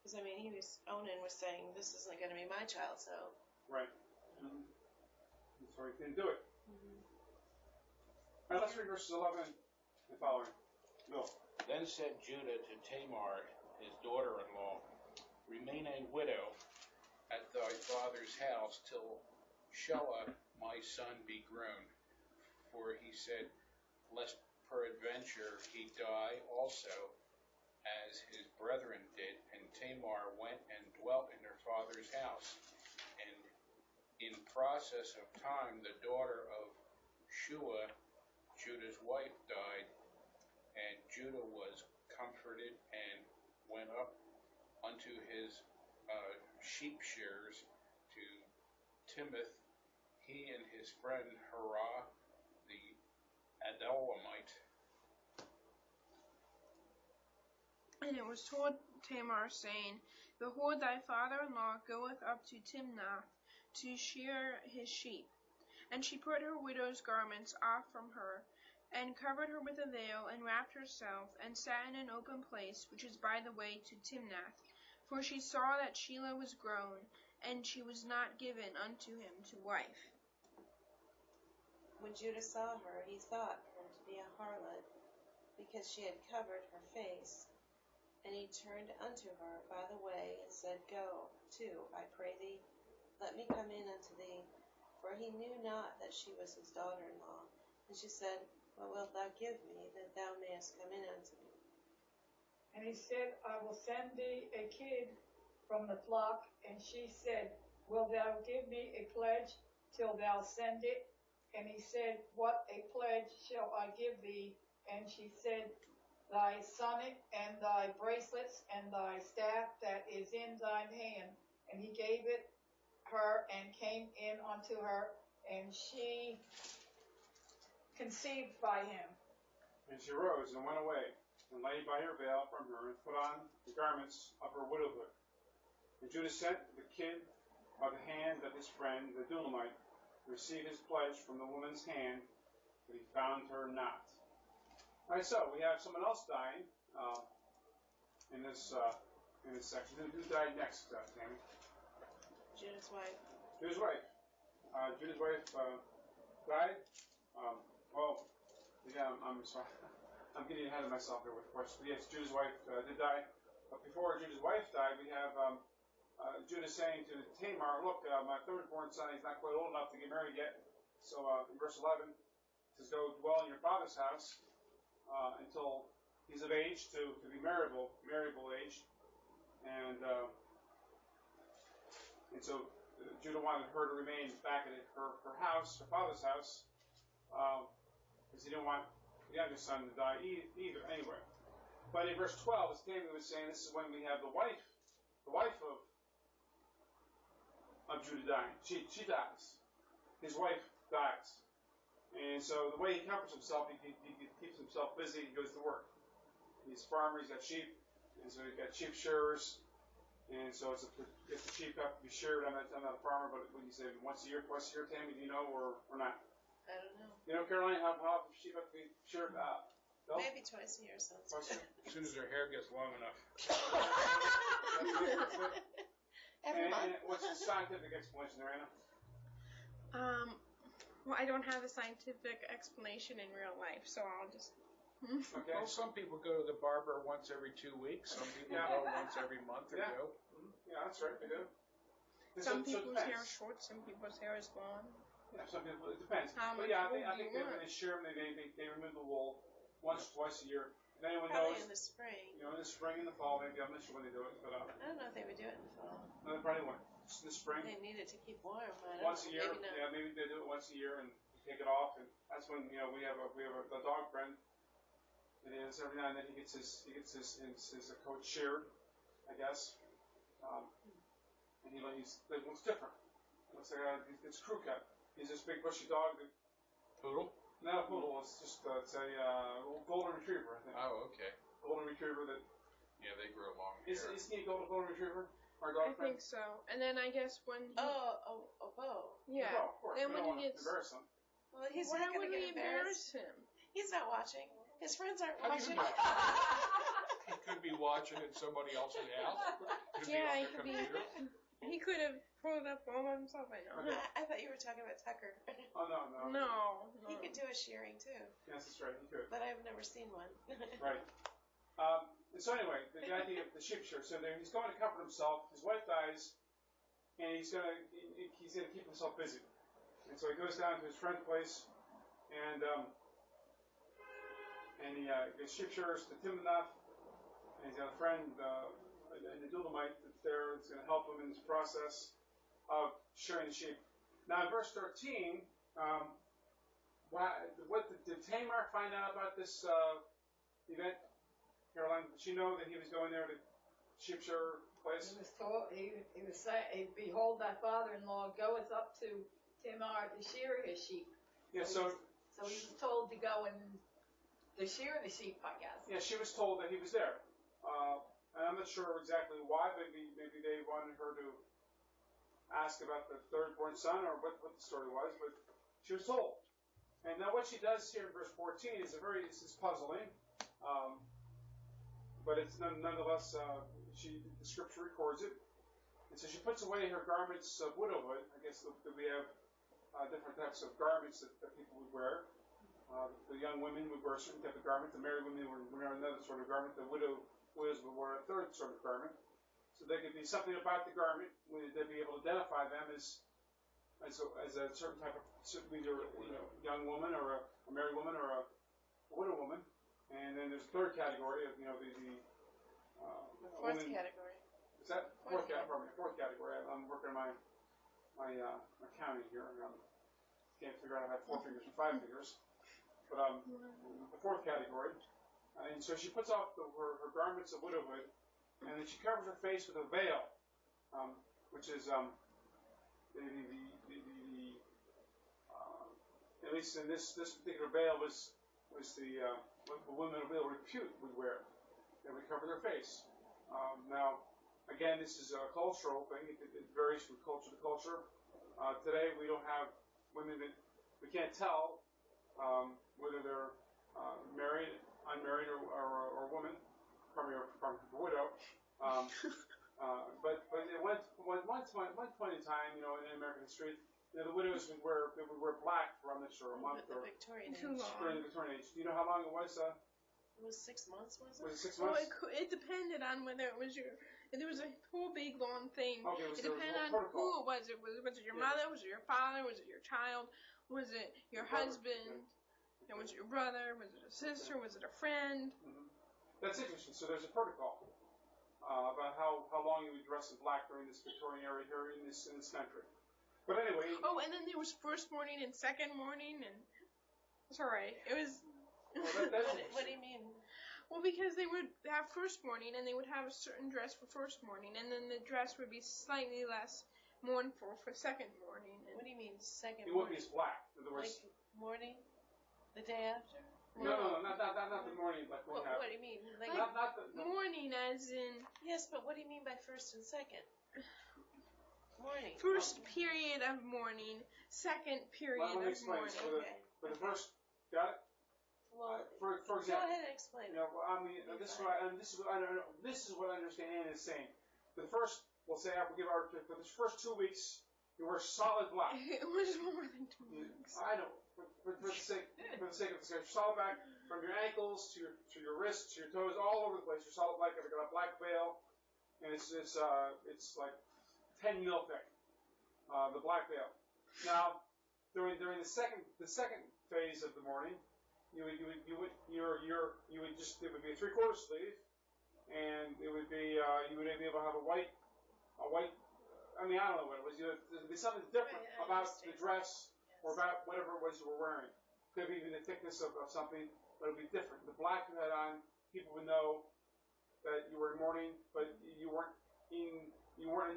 D: Because Onan was saying, this isn't going to be my child, so.
B: Right. That's why he didn't do it. All right, let's read verses 11 and following. Bill.
C: Then said Judah to Tamar, his daughter-in-law, remain a widow at thy father's house till Shelah my son be grown. For he said, lest peradventure he die also, as his brethren did. And Tamar went and dwelt in her father's house. And in process of time, the daughter of Shua, Judah's wife, died. And Judah was comforted and went up unto his sheep shearers to Timoth, he and his friend Hurrah the Adullamite.
A: And it was told Tamar, saying, Behold, thy father-in-law goeth up to Timnath to shear his sheep. And she put her widow's garments off from her, and covered her with a veil, and wrapped herself, and sat in an open place, which is by the way to Timnath. For she saw that Shelah was grown, and she was not given unto him to wife.
D: When Judah saw her, he thought her to be a harlot, because she had covered her face. And he turned unto her by the way, and said, Go to, I pray thee, let me come in unto thee. For he knew not that she was his daughter-in-law. And she said, What wilt thou give me, that thou mayest come in unto me?
E: And he said, I will send thee a kid from the flock. And she said, Wilt thou give me a pledge till thou send it? And he said, What a pledge shall I give thee? And she said, Thy sonnet and thy bracelets and thy staff that is in thine hand. And he gave it her and came in unto her, and she conceived by him.
B: And she rose and went away, and laid by her veil from her, and put on the garments of her widowhood. And Judah sent the kid by the hand of his friend, the Adullamite, to receive his pledge from the woman's hand, but he found her not. All right, so we have someone else dying in this section. Who died next, Tammy?
D: Judah's wife.
B: Judah's wife. Judah's wife died. I'm sorry. I'm getting ahead of myself here with questions. But yes, Judah's wife did die. But before Judah's wife died, we have Judah saying to Tamar, Look, my third-born son, he's not quite old enough to get married yet. So in verse 11, it says, Go dwell in your father's house until he's of age to be marriable age. And so Judah wanted her to remain back at her house, her father's house, because he didn't want the youngest son to die either, anyway. But in verse 12, as Tammy was saying, this is when we have the wife of Judah dying. She dies. His wife dies. And so the way he comforts himself, he keeps himself busy, he goes to work. He's a farmer, he's got sheep, and so he's got sheep shearers. And so if the sheep have to be sheared, I'm not a farmer, but what do you say, once a year, twice a year, Tammy, do you know, or not?
D: I don't know.
B: You know, Caroline, how often sheep have to be sheared? No?
D: Maybe twice a year sounds good.
C: As soon as their hair gets long enough.
D: Every month.
B: And what's the scientific explanation there, Anna?
A: Well, I don't have a scientific explanation in real life, so I'll just
B: Okay.
C: Well, some people go to the barber once every 2 weeks. Some people go once every month or so.
B: Yeah, that's right. They do.
A: Some people's hair is short, some people's hair is long.
B: Yeah, some people, it depends.
A: How
B: But
A: much
B: yeah,
A: wool
B: I
A: do
B: think
A: you
B: they
A: want?
B: share them. They remove the wool once, twice a year. If anyone
D: Probably
B: knows,
D: in the spring.
B: you know, in the spring and the fall, maybe I'm not sure when they do it, but
D: I don't know if they would do it in the fall.
B: no, they probably won't. Just in the spring,
D: They need it to keep warm. I don't
B: once a
D: know.
B: year.
D: Maybe not.
B: Yeah, maybe they do it once a year and take it off, and that's when we have a dog friend. And every now and then he gets his coat sheared, I guess. And it looks different. It looks like it's crew cut. He's this big bushy dog.
C: Poodle?
B: Not a poodle. It's just it's a golden retriever, I think.
C: Oh, okay.
B: Golden retriever that.
C: Yeah, they grow long hair.
B: Isn't he a golden retriever? Our dog
A: I
B: friend?
A: think so. And then I guess when he,
D: Oh, Bo.
A: yeah.
B: Oh, of course.
A: Then
B: We
A: when
B: don't
A: he
B: want to
A: gets,
B: embarrass him.
D: Well, he's
A: why
D: not going
A: would
D: to
A: we
D: get embarrassed.
A: embarrass him?
D: He's not watching. His friends aren't
C: How do you
D: watching.
C: know? He could be watching at somebody else's house. Could
A: Yeah,
C: be on
A: he
C: their
A: could be.
C: computer.
A: He could have pulled up all by himself. I know.
D: I thought you were talking about Tucker.
B: Oh, no.
A: No.
D: He could do a shearing too,
B: Yes, that's right. He could.
D: but I've never seen one.
B: Right. And so anyway, the idea of the sheep shearer. So there, he's going to comfort himself. His wife dies, and he's gonna keep himself busy. And so he goes down to his friend's place, and he gets sheep shearers to Timnath, and he's got a friend, and the Dulamite that's there. That's going to help him in this process of shearing the sheep. Now in verse 13, what did Tamar find out about this event? Caroline, did she know that he was going there to sheep shearer place?
E: He was told, he was saying, behold, thy father-in-law goeth up to Tamar to shear his sheep.
B: Yeah, so
E: he was told to go and to shear the sheep, I guess.
B: yeah, she was told that he was there. And I'm not sure exactly why. Maybe they wanted her to ask about the third-born son or what the story was, but she was told. And now what she does here in verse 14 is it's puzzling. But it's nonetheless, the scripture records it. And so she puts away her garments of widowhood. I guess that we have different types of garments that people would wear. The young women would wear a certain type of garment. The married women would wear another sort of garment. The widows would wear a third sort of garment. So there could be something about the garment they'd be able to identify them as a certain type of either young woman or a married woman or a widow woman. And then there's a third category of the
D: Fourth
B: women.
D: category.
B: Is that fourth category? Fourth category. I'm working on my counting here. Can't figure out if I have 4 fingers or 5 fingers. But the fourth category. And so she puts off her garments of widowhood, and then she covers her face with a veil, which is at least in this particular veil was what the women of ill repute would wear. They would cover their face. Now, again, this is a cultural thing. It varies from culture to culture. Today, we don't have women that we can't tell whether they're married, unmarried, or a woman, probably a widow. But at one point in time, in American history, the widows would wear black for a month
D: The
B: or
D: Victorian
A: Too
D: age.
A: long.
B: during the Victorian age. Do you know how long it was?
D: It was 6 months, was it?
B: Was it 6
A: Well,
B: months?
A: it depended on whether it was there was a whole big long thing.
B: Okay,
A: It
B: there was
A: depended
B: a
A: on
B: protocol.
A: who it was. Was it your mother? Was it your father? Was it your child? Was it your husband? And was it your brother? Was it a sister? Was it a friend?
B: Mm-hmm. That's interesting. So there's a protocol about how long you would dress in black during this Victorian era here in this country. But anyway.
A: Oh, and then there was first morning and second morning, and it's all right. It was.
B: That's
D: What do you mean?
A: Well, because they would have first morning, and they would have a certain dress for first morning, and then the dress would be slightly less mournful for second morning. And
D: What do you mean second
B: it wouldn't be
D: morning?
B: as black. In other words,
D: Like morning? The day after?
B: no, not the morning like we
D: What
B: have.
D: do you mean? Like,
B: Not the. No.
A: morning, as in
D: yes, but what do you mean by first and second? Morning.
A: first period of morning, second period
B: Let me
A: of
B: explain.
A: morning.
B: So for the first, got it?
D: Well,
B: For
D: go
B: example.
D: ahead and explain it.
B: I mean, this is what I understand Ann is saying. The first, we'll say, for the first 2 weeks You were solid black.
A: It was more than 2 weeks.
B: I know. For the sake of this, you're solid black from your ankles to your wrists to your toes, all over the place. You're solid black. I've got a black veil, and it's like 10 mil thick. The black veil. Now, during the second phase of the morning, it would be a 3/4 sleeve, and it would be you would be able to have a white. I mean, I don't know what it was. There'd be something different about the dress or about whatever it was you were wearing. Could be even the thickness of something, but it would be different. The black you had on, people would know that you were in mourning, but you weren't a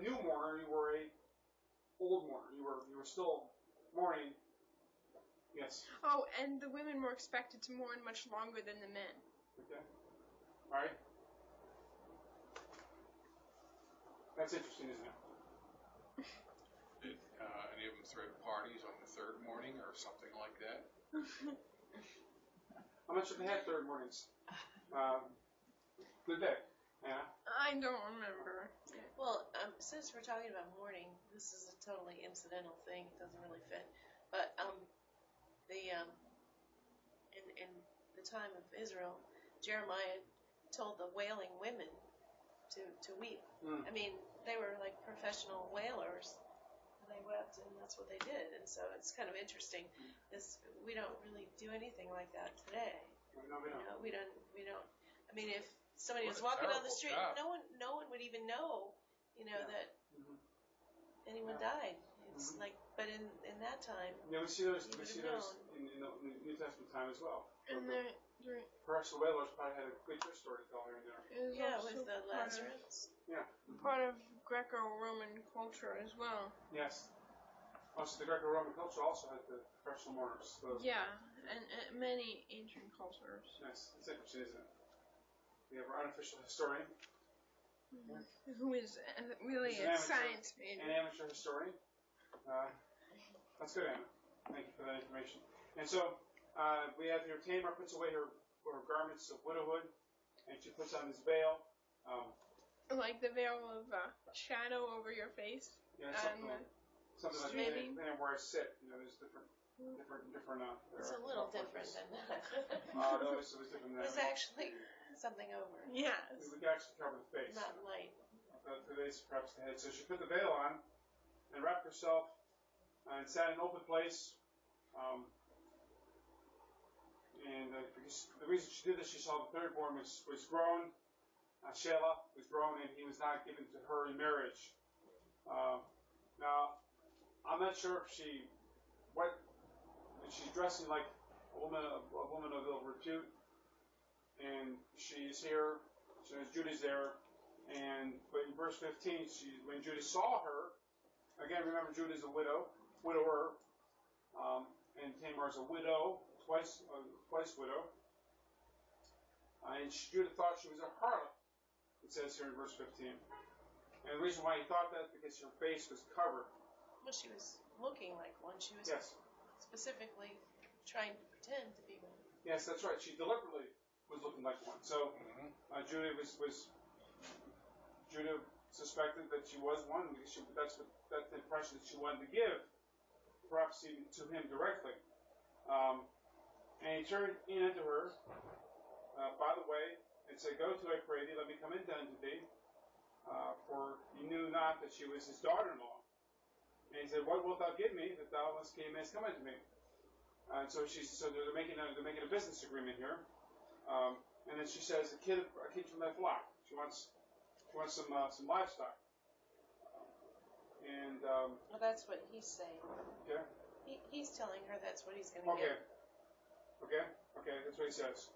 B: new mourner. You were a old mourner. You were still mourning. Yes.
A: Oh, and the women were expected to mourn much longer than the men.
B: Okay. All right. That's interesting, isn't it?
C: Did any of them throw parties on the third morning or something like that?
B: I'm not sure they had third mornings. Good day. Yeah.
A: I don't remember.
D: Well, since we're talking about mourning, this is a totally incidental thing. It doesn't really fit. But in the time of Israel, Jeremiah told the wailing women to weep. I mean, they were like professional wailers. And they wept, and that's what they did. And so it's kind of interesting. We don't really do anything like that today.
B: No, we don't.
D: We don't. I mean, if somebody was walking down the street, no one would even know, that anyone died. It's like, but in that time,
B: we see those in the New Testament time as well.
A: And
B: perhaps the whalers probably had a good story to tell here and there.
D: with the Lazarus.
A: Part of Greco-Roman culture as well.
B: Yes. Also, the Greco-Roman culture also had the professional mourners.
A: And many ancient cultures.
B: Yes, it's interesting, isn't it? We have our unofficial historian.
A: Who is really a science major.
B: An amateur historian. That's good, Anna. Thank you for that information. And so, we have here Tamar puts away her garments of widowhood, and she puts on this veil.
A: Like the veil of shadow over your face.
B: Yeah, something like that. Where I sit, there's different.
D: It's a little different than that.
B: No, it was different than that.
D: It was actually something over.
A: Yes.
B: We could actually cover the face.
D: Not light.
B: The face, perhaps the head. So she put the veil on and wrapped herself and sat in an open place. And the reason she did this, she saw the third born was grown. Shelah was grown, and he was not given to her in marriage. Now, I'm not sure if she's dressing like a woman of repute, and she's here. Judy's there, but in verse 15, when Judy saw her, again, remember Judy's a widower, and Tamar's a widow, twice widow, and Judah thought she was a harlot. It says here in verse 15. And the reason why he thought that is because her face was covered.
D: Well, she was looking like one. She was specifically trying to pretend to be one.
B: Yes, that's right. She deliberately was looking like one. So Judah Judah suspected that she was one because that's the impression that she wanted to give, perhaps even to him directly. And he turned in unto her, by the way, and said, Go to, I pray thee, let me come in unto thee. For he knew not that she was his daughter-in-law. And he said, What wilt thou give me that thou mayest come unto me? And so they're making a business agreement here. And then she says, a kid from thy flock. She wants some livestock.
D: Well, that's what he's saying.
B: Okay.
D: He's telling her that's what he's going to get.
B: Okay, that's what he says.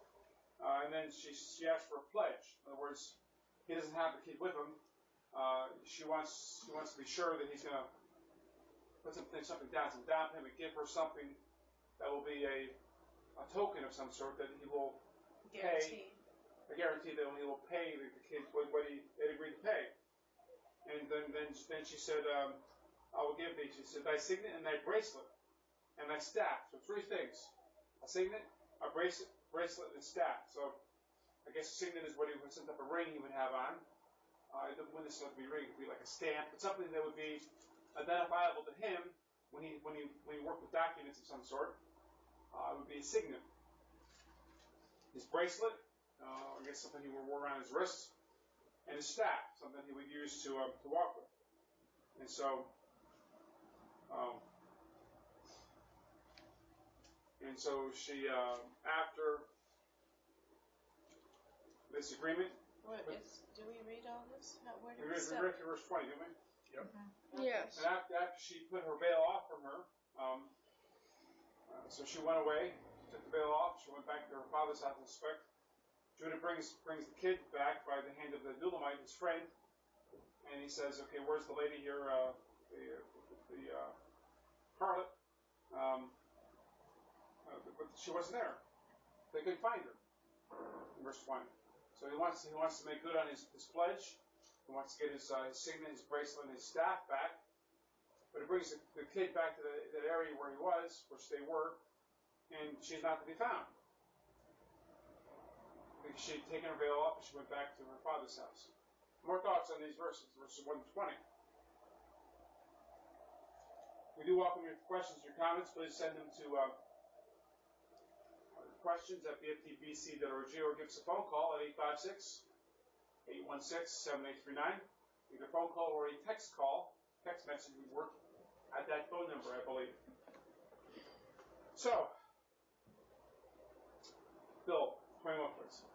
B: And then she asks for a pledge. In other words, he doesn't have the kid with him. She wants to be sure that he's going to put something down payment, give her something that will be a token of some sort that he will pay. A guarantee that he will pay the kid what he had agreed to pay. And then she said, I will give thee, she said, thy signet and thy bracelet and thy staff. So 3 things. A signet, a bracelet, and staff. So I guess a signet is what he would set up a ring he would have on. It wouldn't necessarily be a ring, it would be like a stamp, but something that would be identifiable to him when he worked with documents of some sort. It would be a signet. His bracelet, I guess something he wore around his wrists, and his staff, something he would use to walk with. And so, she, after this agreement.
D: Do we read all this? Where
B: We read verse 20, didn't we?
C: Yep.
A: Yes.
B: And after she put her veil off from her, so she went away, took the veil off, she went back to her father's house to inspect. Judah brings the kid back by the hand of the Dulamite, his friend, and he says, okay, where's the lady here, the harlot? But she wasn't there. They couldn't find her. In verse 20. So he wants to make good on his pledge. He wants to get his signet, his bracelet, and his staff back. But he brings the kid back to that area where he was, which they were, and she's not to be found. She had taken her veil off and she went back to her father's house. More thoughts on these verses, verses 1 to 20. We do welcome your questions, your comments. Please send them to questions at bftbc.org or give us a phone call at 856-816-7839. Either phone call or a text message would work at that phone number, I believe. So, Bill, 21 please.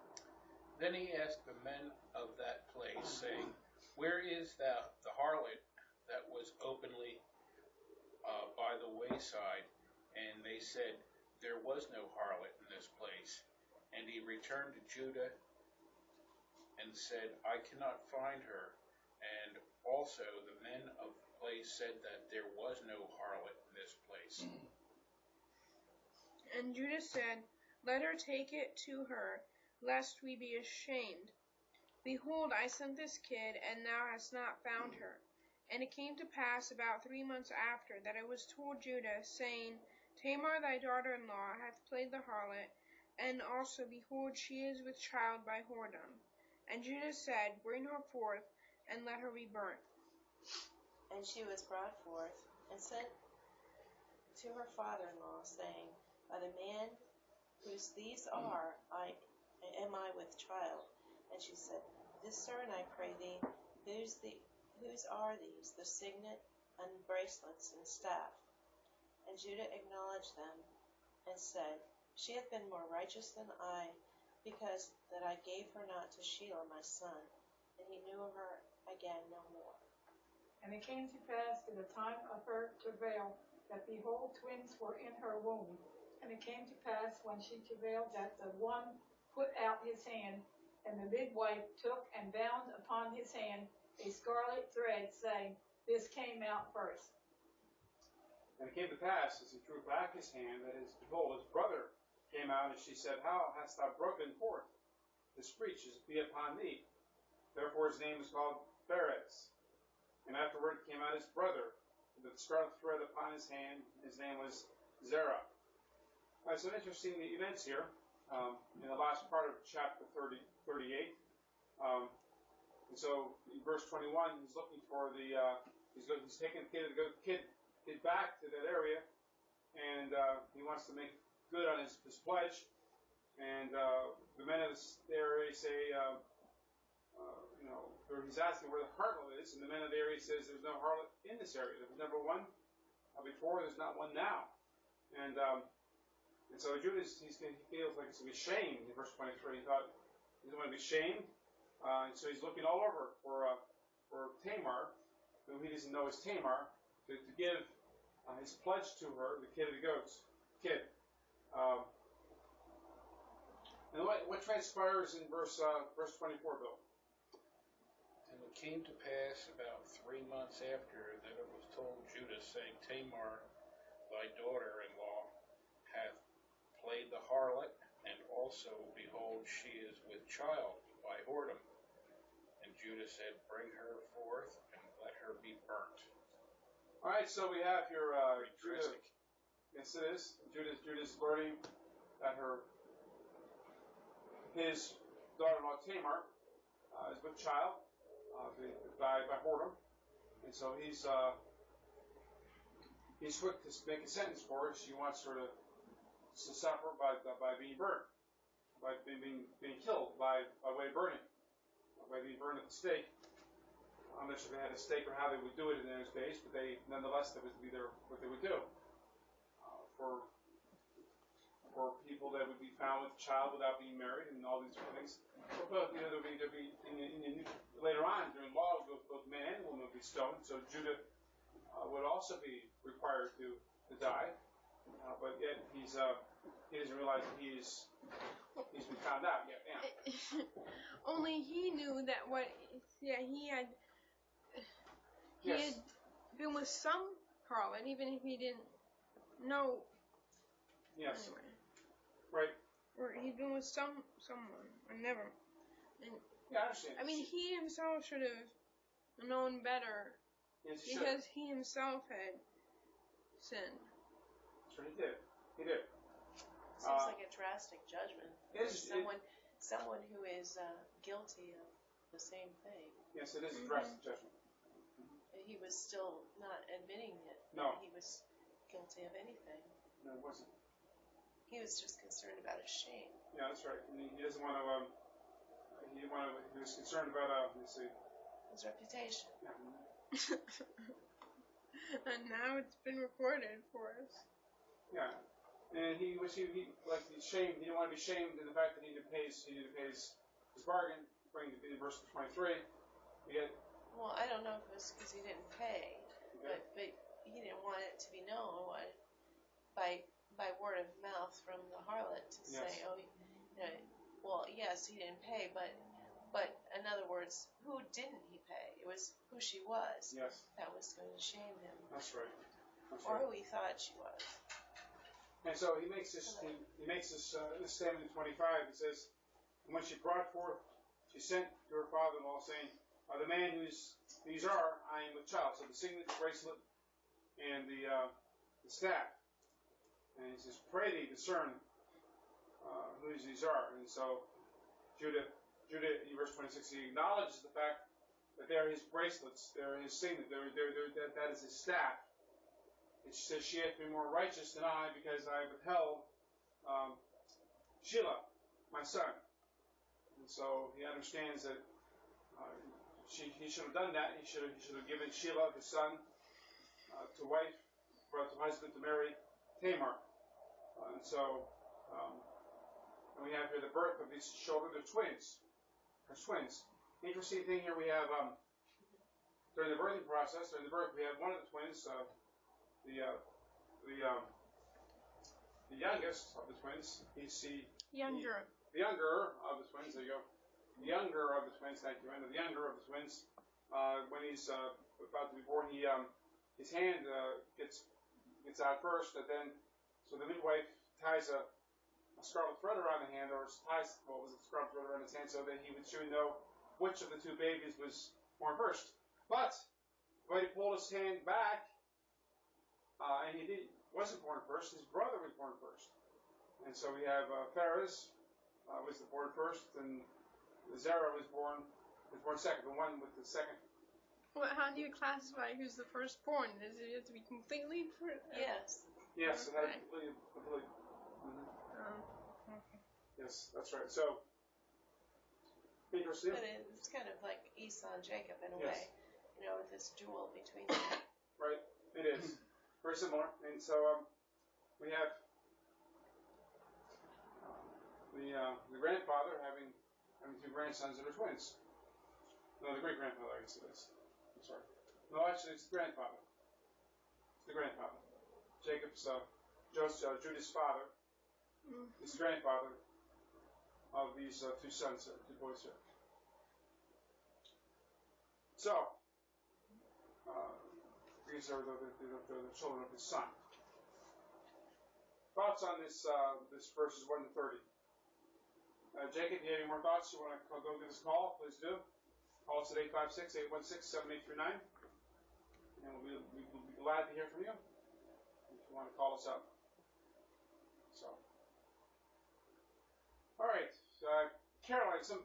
C: Then he asked the men of that place, saying, where is the harlot that was openly by the wayside? And they said, there was no harlot in this place. And he returned to Judah and said, I cannot find her. And also the men of the place said that there was no harlot in this place.
A: And Judah said, let her take it to her, lest we be ashamed. Behold, I sent this kid, and thou hast not found her. And it came to pass about 3 months after that it was told Judah, saying, Tamar thy daughter-in-law hath played the harlot, and also, behold, she is with child by whoredom. And Judah said, bring her forth, and let her be burnt.
D: And she was brought forth, and sent to her father-in-law, saying, by the man whose these are, am I with child? And she said, discern, I pray thee, whose are these, the signet, and bracelets, and staff? And Judah acknowledged them, and said, she hath been more righteous than I, because that I gave her not to Shelah my son. And he knew her again no more.
E: And it came to pass in the time of her travail, that behold, twins were in her womb. And it came to pass when she travailed, that the one put out his hand, and the midwife took and bound upon his hand a scarlet thread, saying, this came out first.
B: And it came to pass, as he drew back his hand, that behold, his brother came out, and she said, how hast thou broken forth? This breach be upon thee. Therefore his name is called Perez. And afterward came out his brother, with the scarlet thread upon his hand. His name was Zerah. Some interesting events here in the last part of chapter 38. And so in verse 21, he's looking for he's taking the kid back to that area, and he wants to make good on his pledge. And the men of the area say, he's asking where the harlot is, and the men of the area says there's no harlot in this area. There was never one before. There's not one now. And so Judah, he feels like he's going to be shamed in verse 23. He thought he's going to be shamed, and so he's looking all over for Tamar, who he doesn't know is Tamar, to give his pledge to her, the kid of the goats. And what transpires in verse 24, Bill?
C: And it came to pass about 3 months after that it was told Judah, saying, Tamar, thy daughter-in-law, hath played the harlot, and also, behold, she is with child by whoredom. And Judah said, bring her forth, and let her be burnt.
B: All right, so we have your Judah. Yes, it is. Judah's learning that his daughter-in-law Tamar is with child by whoredom, and so he's he's quick to make a sentence for her. She wants her to suffer by being burned, by being killed by way of burning, by being burned at the stake. I'm not sure if they had a stake or how they would do it in those days, but nonetheless, that was what they would do for people that would be found with a child without being married and all these different things. But there'll be later on during law, both man and woman would be stoned. So Judah would also be required to die, but yet he doesn't realize that he's been found out yet. Yeah.
A: Only he knew that he had been with some harlot, even if he didn't know.
B: Yes.
A: Anyway.
B: Right.
A: Or he'd been with someone, or never. And,
B: yeah, I understand.
A: I mean, he himself should have known better,
B: yes,
A: because he himself had sinned.
B: Sure, he did. He did.
D: Seems like a drastic judgment. Someone who is guilty of the same thing.
B: Yes, it is a drastic judgment.
D: And he was still not admitting it.
B: No.
D: He was guilty of anything.
B: No, it wasn't.
D: He was just concerned about his shame.
B: Yeah, that's right. And he doesn't want to. He was concerned about his
D: reputation.
B: Yeah.
A: And now it's been recorded for us.
B: Yeah, and he's shamed. He didn't want to be shamed in the fact that he needed to pay his bargain. According to verse 23,
D: well, I don't know if it was because he didn't pay, but he didn't want it to be known by word of mouth from the harlot to say, well, yes, he didn't pay, but in other words, who didn't he pay? It was who she was.
B: Yes.
D: That was going to shame him.
B: That's right.
D: Who he thought she was.
B: And so he makes this statement in 25. It says, and when she brought forth, she sent to her father-in-law, saying, the man these are, I am with child. So the signet, the bracelet, and the staff. And he says, pray thee discern whose these are. And so Judah, in verse 26, he acknowledges the fact that they are his bracelets, they are his signet, that is his staff. It says, she hath been more righteous than I, because I withheld Shelah, my son. And so he understands that he should have done that. He should have given Shelah, his son, to wife, brought to husband to marry Tamar. And so and we have here the birth of these children. They're twins. They're twins. Interesting thing here, we have during the birthing process, during the birth, we have one of the twins, the youngest of the twins. He's the younger of the twins. There you go. The younger of the twins. Thank you, Anna. The younger of the twins. When he's about to be born, his hand gets out first, and then so the midwife ties a scarlet thread around the hand, or ties scarlet thread around his hand, so that he would soon know which of the two babies was born first. But when he pulled his hand back, and he wasn't born first, his brother was born first. And so we have Phares was born first, and Zerah was born second, the one with the second.
A: Well, how do you classify who's the firstborn? Does it have to be completely?
D: Yes.
B: Yes,
A: okay.
B: It had to be completely.
A: Okay.
B: Yes, that's right. So, interesting.
D: But it's kind of like Esau and Jacob in a way, with this duel between them.
B: Right, it is. Very similar. And so, we have the grandfather having two grandsons that are twins. No, the great-grandfather, I guess it is. I'm sorry. No, actually, it's the grandfather. It's the grandfather. Jacob's, Judah's father, is the grandfather of these two sons, two boys here. So, these are the children of his son. Thoughts on this verses 1 to 30? Jacob, you have any more thoughts? You want to go give us a call? Please do. Call us at 856-816-7839. And we'll be glad to hear from you if you want to call us up. So, all right. Caroline, some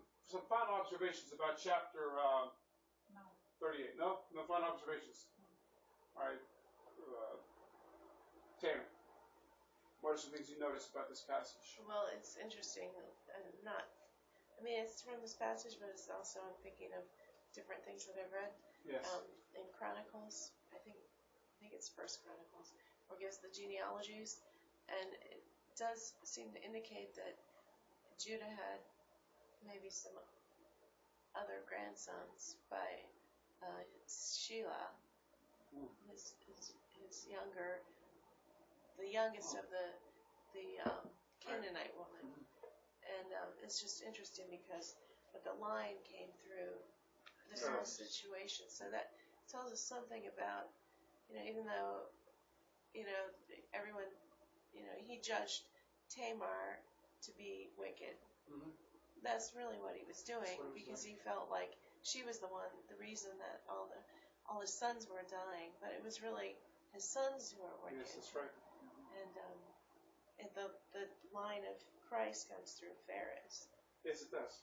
B: final observations about chapter 38. No final observations. All right. Tammy, what are some things you noticed about this passage?
D: Well, it's interesting. It's from this passage, but it's also, I'm thinking of different things that I've read.
B: Yes.
D: In Chronicles, I think it's First Chronicles, where it gives the genealogies, and it does seem to indicate that Judah had maybe some other grandsons by Shelah, his younger, the youngest of the Canaanite woman. And it's just interesting because the line came through this whole situation. So that tells us something about, even though, everyone, he judged Tamar to be wicked.
B: Mm-hmm.
D: That's really what he was doing, because he felt like she was the reason that all his sons were dying. But it was really his sons who were wicked.
B: Yes, that's right.
D: And the line of Christ comes through Pharis.
B: Yes, it does.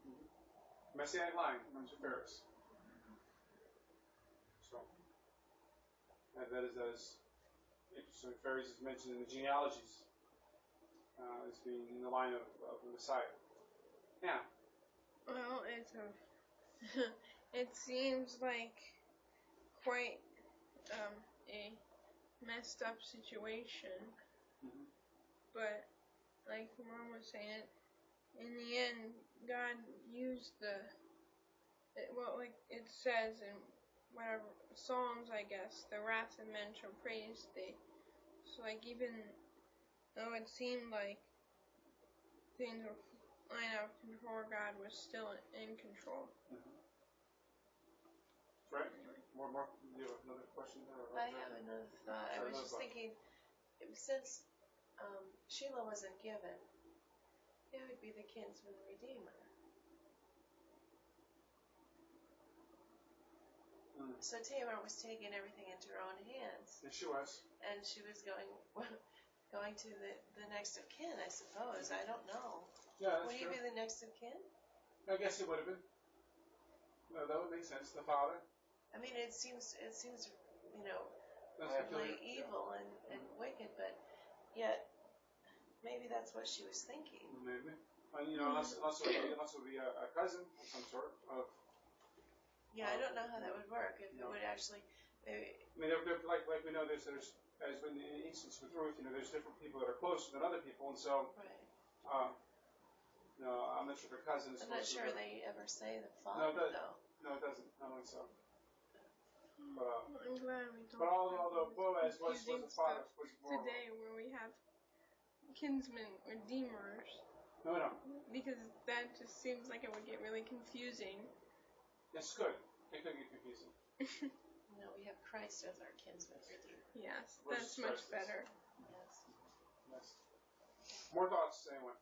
B: Mm-hmm. Messianic line comes through Pharis. So, and that is interesting. Pharis is mentioned in the genealogies as being in the line of the Messiah. Yeah.
A: Well, it seems like quite a messed up situation, but like Mom was saying, in the end, God used like it says in whatever Psalms, I guess, the wrath of men shall praise thee. So like even though it seemed like things were flying out of control, God was still in control.
B: Right. More. Do you have another question there?
D: I have another thought. I was just thinking, since Shelah wasn't given, it would be the kinsman redeemer. So Tamar was taking everything into her own hands.
B: Yes, she was.
D: And she was going to the next of kin, I suppose. I don't know.
B: Yeah, that's
D: Would he
B: true.
D: be the next of kin?
B: I guess it would have been. No, that would make sense. The father.
D: It seems horribly evil and wicked, but yet maybe that's what she was thinking.
B: Maybe. Unless it would be a cousin of some sort of.
D: Yeah, I don't know how that would work. If it would actually, maybe.
B: Like we know, there's as in the instance with Ruth, there's different people that are closer than other people, and so.
D: Right.
B: I'm not sure if a cousin is.
D: I'm not sure they ever say the father though.
B: No, it doesn't. I don't think so.
A: I'm glad we don't.
B: But although Boaz was the father, was more
A: today where we have kinsmen redeemers.
B: No.
A: Because that just seems like it would get really confusing.
B: Yes, good. It could get confusing.
D: No, we have Christ as our kinsman redeemer.
A: Yes, that's much better.
B: Yes. More thoughts, anyone?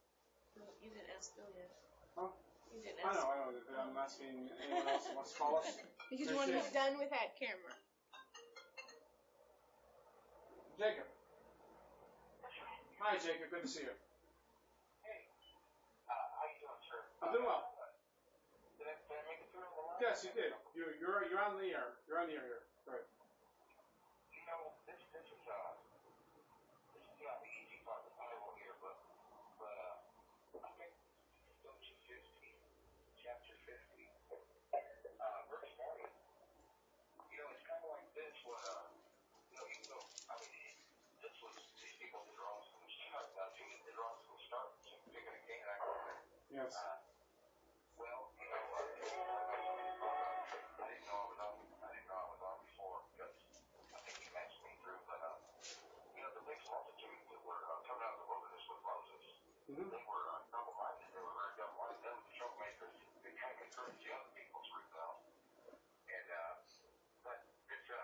D: You didn't ask Bill yet.
B: Huh?
D: You didn't ask.
B: I know. I'm asking anyone else who wants to call us.
A: Because when he's done with that camera.
B: Jacob. Hi, Jacob. Good to see you.
F: Hey, how you doing, sir?
B: I'm doing well.
F: Did I make it through the line?
B: Yes, you did. You're on the air. You're on the air here. Right.
F: This is not the easy part of the Bible here, but I think Genesis 50, chapter 50, verse 40. It's kind of like this when even though these people that are also going to start now, they're also going to start picking a Canaanite woman.
B: Yes.
F: I didn't know I was on before because I think he matched me through. But the mixed multitude that were coming out of the wilderness with Moses, they were double-minded. They were very double-minded. They were the troublemakers. They kind of encouraged the other people to rebel. And but it's 50-20.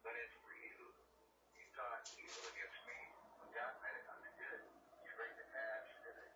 F: That is for you. You thought evil against me. God meant it unto good. You bring the past into this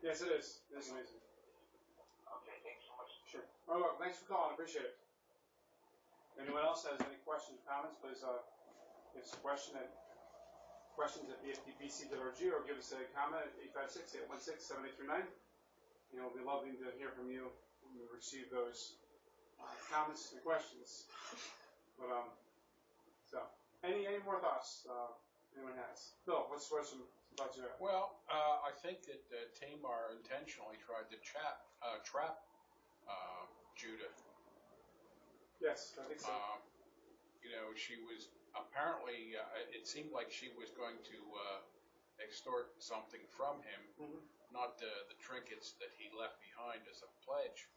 B: Yes, it is. It is amazing.
F: Okay, thanks so much.
B: Sure. Oh, well, thanks for calling. Appreciate it. Anyone else has any questions or comments, please give us a question at questions@bftbc.org or give us a comment at 856-816-7839. You know, we'll be loving to hear from you when we receive those comments and questions. But so any more thoughts anyone has? Bill, what's some thoughts you have?
C: Well, I think that Tamar intentionally tried to trap Judah.
B: Yes, I think so.
C: You know, she was apparently, it seemed like she was going to extort something from him, not the trinkets that he left behind as a pledge,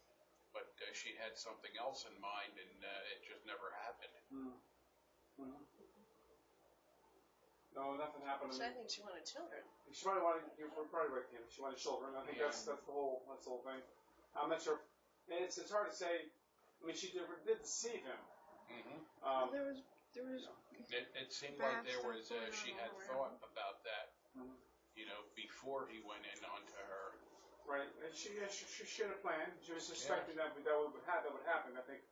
C: but she had something else in mind, and it just never happened.
B: No, nothing happened.
D: I think she wanted children.
B: She might have wanted, you're probably right, Kim. She wanted children. I think that's the whole thing. I'm not sure. And it's hard to say. I mean, she did deceive him.
A: There was.
C: It seemed like there was. She had thought about that. You know, before he went in onto her.
B: Right, and she had a plan. She was suspecting that would happen. I think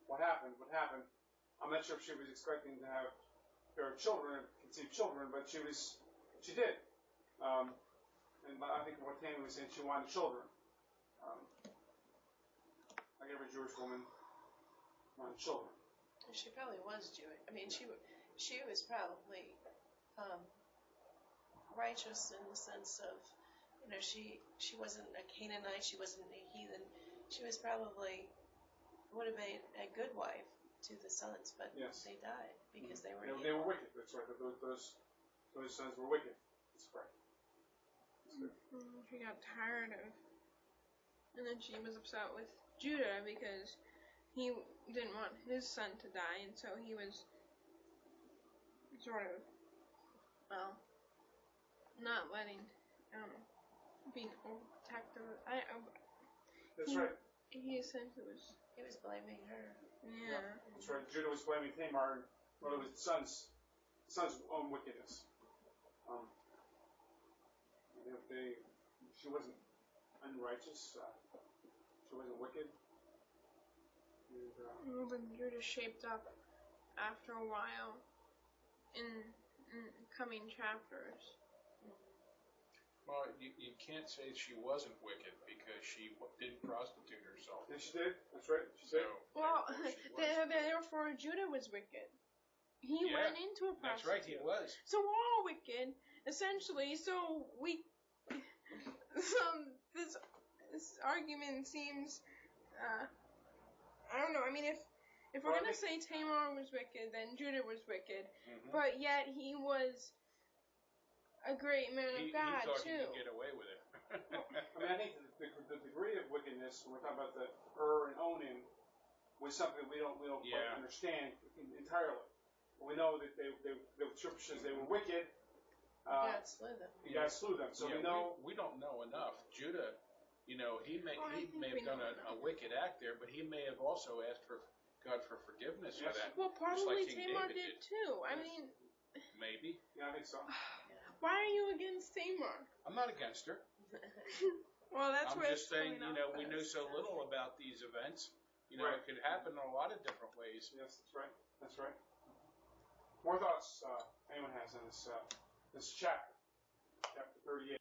B: what happened. I'm not sure if she was expecting to have her children, conceive children, but she did. And I think what Tammy was saying, she wanted children. Like every Jewish woman wanted children.
D: She probably was Jewish. I mean, she was probably righteous in the sense of, you know, she wasn't a Canaanite, she wasn't a heathen. She was probably would have been a good wife to the sons, but they died because they were
B: They were wicked. That's right. Those sons were wicked. That's correct.
A: She got tired of, and then she was upset with Judah because he didn't want his son to die, and so he was sort of, well, not letting, being overprotective.
B: That's right.
A: He essentially was.
D: He was blaming her.
A: Yeah.
B: That's right. Judah was blaming Tamar, well, it was the son's own wickedness. She wasn't unrighteous. She wasn't wicked.
A: Well, then Judah shaped up after a while in coming chapters.
C: Well, you can't say she wasn't wicked because she didn't prostitute herself.
B: Yes, she did. That's right. She did.
A: Well, therefore Judah was wicked. He went into a prostitute.
C: That's right, he was.
A: So we're all wicked, essentially. So this argument seems, I don't know. I mean, if we're gonna say Tamar was wicked, then Judah was wicked, but yet he was a great man of God
C: he thought
A: too.
C: He could get away with it.
B: I mean, I think the degree of wickedness when we're talking about the and owning was something we don't quite understand entirely. We know that the scripture says they were wicked.
D: God slew them.
B: God slew them. So we know
C: we don't know enough. Judah, you know, he may have done a wicked act there, but he may have also asked for God for forgiveness for that.
A: Well, probably
C: like
A: Tamar did too. I mean,
C: maybe.
B: Yeah, I think so.
A: Why are you against Tamar?
C: I'm not against her.
A: Well, that's
C: I'm
A: where
C: just saying, you know, we know so little about these events. You know, it could happen in a lot of different ways.
B: Yes, that's right. That's right. More thoughts anyone has on this chapter 38.